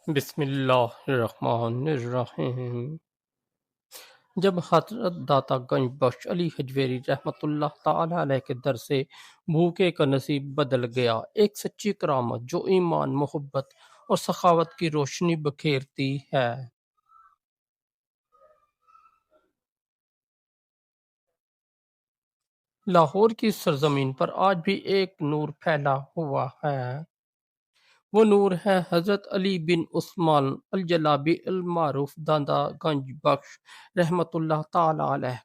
بسم اللہ الرحمن الرحیم۔ جب حضرت داتا گنج بخش علی حجویری رحمۃ اللہ تعالی علیہ کے در سے بھوکے کا نصیب بدل گیا، ایک سچی کرامت جو ایمان، محبت اور سخاوت کی روشنی بکھیرتی ہے۔ لاہور کی سرزمین پر آج بھی ایک نور پھیلا ہوا ہے۔ وہ نور ہے حضرت علی بن عثمان الجلابی المعروف داتا گنج بخش رحمۃ اللہ تعالی علیہ۔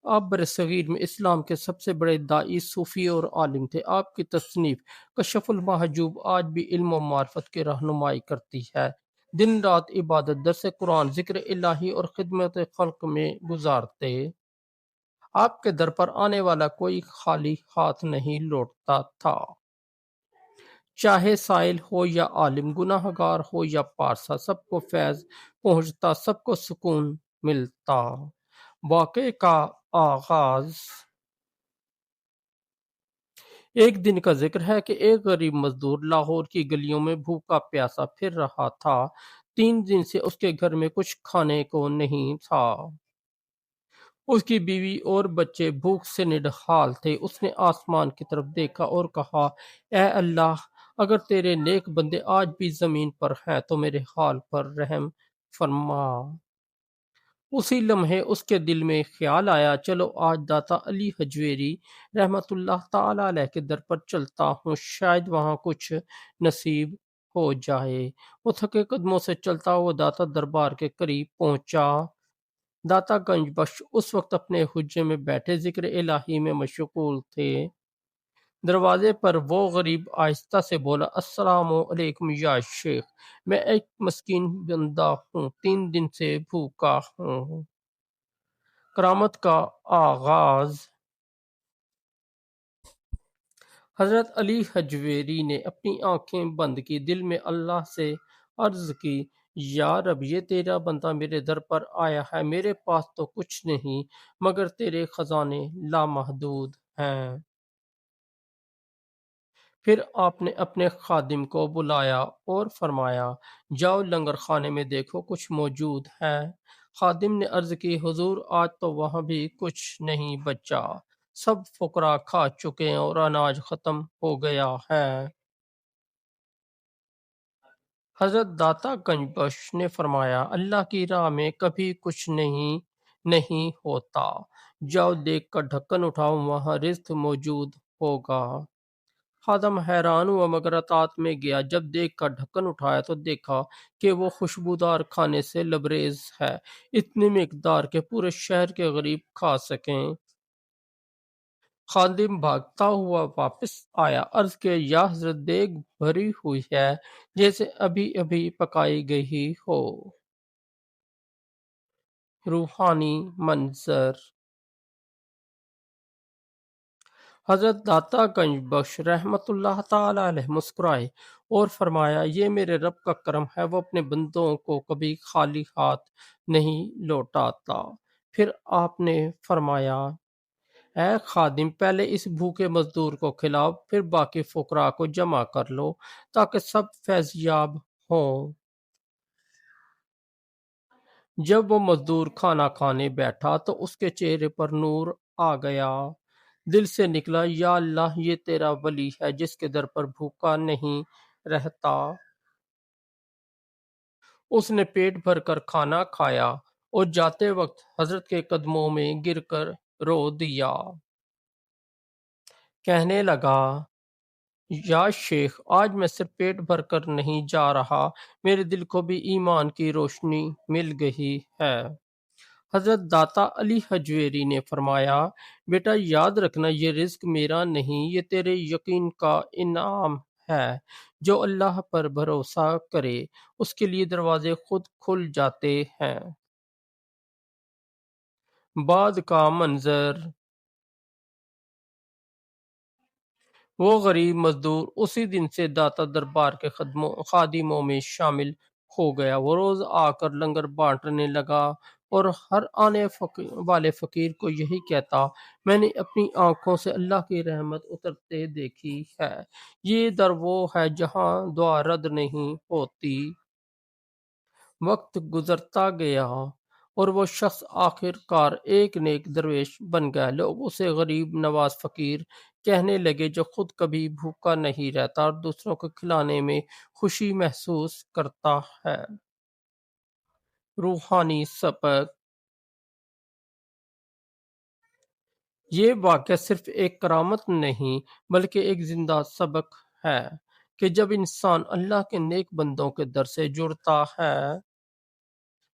آپ برصغیر میں اسلام کے سب سے بڑے داعی، صوفی اور عالم تھے۔ آپ کی تصنیف کشف المحجوب آج بھی علم و معرفت کی رہنمائی کرتی ہے۔ دن رات عبادت، درس قرآن، ذکر الہی اور خدمت خلق میں گزارتے۔ آپ کے در پر آنے والا کوئی خالی ہاتھ نہیں لوٹتا تھا۔ چاہے سائل ہو یا عالم، گناہ گار ہو یا پارسا، سب کو فیض پہنچتا، سب کو سکون ملتا۔ واقعے کا آغاز ایک دن کا ذکر ہے کہ ایک غریب مزدور لاہور کی گلیوں میں بھوکا پیاسا پھر رہا تھا۔ 3 دن سے اس کے گھر میں کچھ کھانے کو نہیں تھا۔ اس کی بیوی اور بچے بھوک سے نڈھال تھے۔ اس نے آسمان کی طرف دیکھا اور کہا، اے اللہ، اگر تیرے نیک بندے آج بھی زمین پر ہیں تو میرے حال پر رحم فرما۔ اسی لمحے اس کے دل میں خیال آیا، چلو آج داتا علی حجویری رحمت اللہ تعالی علیہ کے در پر چلتا ہوں، شاید وہاں کچھ نصیب ہو جائے۔ وہ تھکے قدموں سے چلتا ہوا داتا دربار کے قریب پہنچا۔ داتا گنج بخش اس وقت اپنے حجرے میں بیٹھے ذکر الہی میں مشغول تھے۔ دروازے پر وہ غریب آہستہ سے بولا، السلام علیکم یا شیخ، میں ایک مسکین بندہ ہوں، 3 دن سے بھوکا ہوں۔ کرامت کا آغاز حضرت علی حجویری نے اپنی آنکھیں بند کی، دل میں اللہ سے عرض کی، یا رب، یہ تیرا بندہ میرے در پر آیا ہے، میرے پاس تو کچھ نہیں مگر تیرے خزانے لامحدود ہیں۔ پھر آپ نے اپنے خادم کو بلایا اور فرمایا، جاؤ لنگر خانے میں دیکھو کچھ موجود ہے۔ خادم نے عرض کی، حضور، آج تو وہاں بھی کچھ نہیں بچا، سب فقراء کھا چکے ہیں اور اناج ختم ہو گیا ہے۔ حضرت داتا گنج بخش نے فرمایا، اللہ کی راہ میں کبھی کچھ نہیں ہوتا، جاؤ دیکھ کر ڈھکن اٹھاؤ، وہاں رزق موجود ہوگا۔ خادم حیران ہوا مگر اطاعت میں گیا۔ جب دیکھ کر ڈھکن اٹھایا تو دیکھا کہ وہ خوشبودار کھانے سے لبریز ہے، اتنی مقدار کہ پورے شہر کے غریب کھا سکیں۔ خادم بھاگتا ہوا واپس آیا، عرض کہ یا حضرت، دیگ بھری ہوئی ہے جیسے ابھی ابھی پکائی گئی ہو۔ روحانی منظر حضرت داتا گنج بخش رحمت اللہ تعالی علیہ مسکرائے اور فرمایا، یہ میرے رب کا کرم ہے، وہ اپنے بندوں کو کبھی خالی ہاتھ نہیں لوٹاتا۔ پھر آپ نے فرمایا، اے خادم، پہلے اس بھوکے مزدور کو کھلاؤ، پھر باقی فقراء کو جمع کر لو تاکہ سب فیض یاب ہوں۔ جب وہ مزدور کھانا کھانے بیٹھا تو اس کے چہرے پر نور آ گیا۔ دل سے نکلا، یا اللہ، یہ تیرا ولی ہے جس کے در پر بھوکا نہیں رہتا۔ اس نے پیٹ بھر کر کھانا کھایا اور جاتے وقت حضرت کے قدموں میں گر کر رو دیا۔ کہنے لگا، یا شیخ، آج میں صرف پیٹ بھر کر نہیں جا رہا، میرے دل کو بھی ایمان کی روشنی مل گئی ہے۔ حضرت داتا علی حجویری نے فرمایا، بیٹا یاد رکھنا، یہ رزق میرا نہیں، یہ تیرے یقین کا انعام ہے۔ جو اللہ پر بھروسہ کرے اس کے لیے دروازے خود کھل جاتے ہیں۔ بعد کا منظر وہ غریب مزدور اسی دن سے داتا دربار کے خادموں میں شامل ہو گیا۔ وہ روز آ کر لنگر بانٹنے لگا اور ہر آنے والے فقیر کو یہی کہتا، میں نے اپنی آنکھوں سے اللہ کی رحمت اترتے دیکھی ہے۔ یہ در وہ ہے جہاں دعا رد نہیں ہوتی۔ وقت گزرتا گیا اور وہ شخص آخر کار ایک نیک درویش بن گیا۔ لوگ اسے غریب نواز فقیر کہنے لگے جو خود کبھی بھوکا نہیں رہتا اور دوسروں کو کھلانے میں خوشی محسوس کرتا ہے۔ روحانی سبق: یہ واقعہ صرف ایک کرامت نہیں بلکہ ایک زندہ سبق ہے کہ جب انسان اللہ کے نیک بندوں کے در سے جڑتا ہے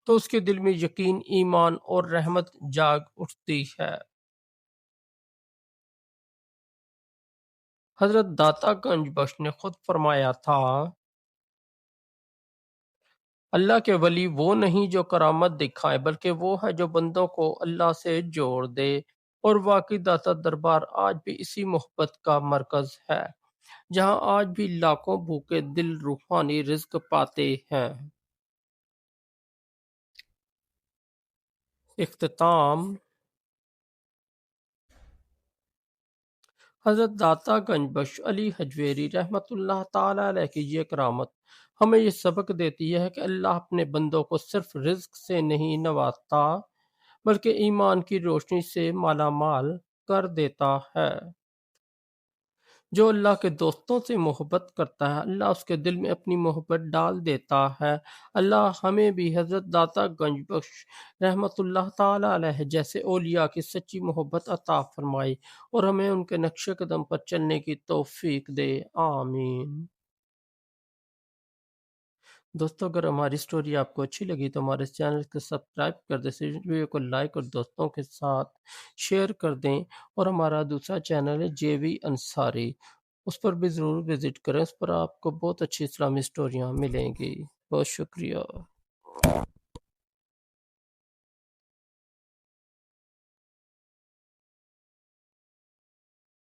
تو اس کے دل میں یقین، ایمان اور رحمت جاگ اٹھتی ہے۔ حضرت داتا گنج بخش نے خود فرمایا تھا، اللہ کے ولی وہ نہیں جو کرامت دکھائے بلکہ وہ ہے جو بندوں کو اللہ سے جوڑ دے، اور واقعی داتا دربار آج بھی اسی محبت کا مرکز ہے جہاں آج بھی لاکھوں بھوکے دل روحانی رزق پاتے ہیں۔ اختتام: حضرت داتا گنج بخش علی حجویری رحمۃ اللہ تعالی علیہ کی یہ کرامت ہمیں یہ سبق دیتی ہے کہ اللہ اپنے بندوں کو صرف رزق سے نہیں نوازتا بلکہ ایمان کی روشنی سے مالا مال کر دیتا ہے۔ جو اللہ کے دوستوں سے محبت کرتا ہے اللہ اس کے دل میں اپنی محبت ڈال دیتا ہے۔ اللہ ہمیں بھی حضرت داتا گنج بخش رحمۃ اللہ تعالی علیہ جیسے اولیاء کی سچی محبت عطا فرمائے اور ہمیں ان کے نقش قدم پر چلنے کی توفیق دے، آمین۔ دوستو اگر ہماری سٹوری آپ کو اچھی لگی تو ہمارے چینل کو سبسکرائب کر دیں، اس ویڈیو کو لائک اور دوستوں کے ساتھ شیئر کر دیں، اور ہمارا دوسرا چینل ہے جے وی انصاری، اس پر بھی ضرور وزٹ کریں، اس پر آپ کو بہت اچھی اسلامی سٹوریاں ملیں گی۔ بہت شکریہ۔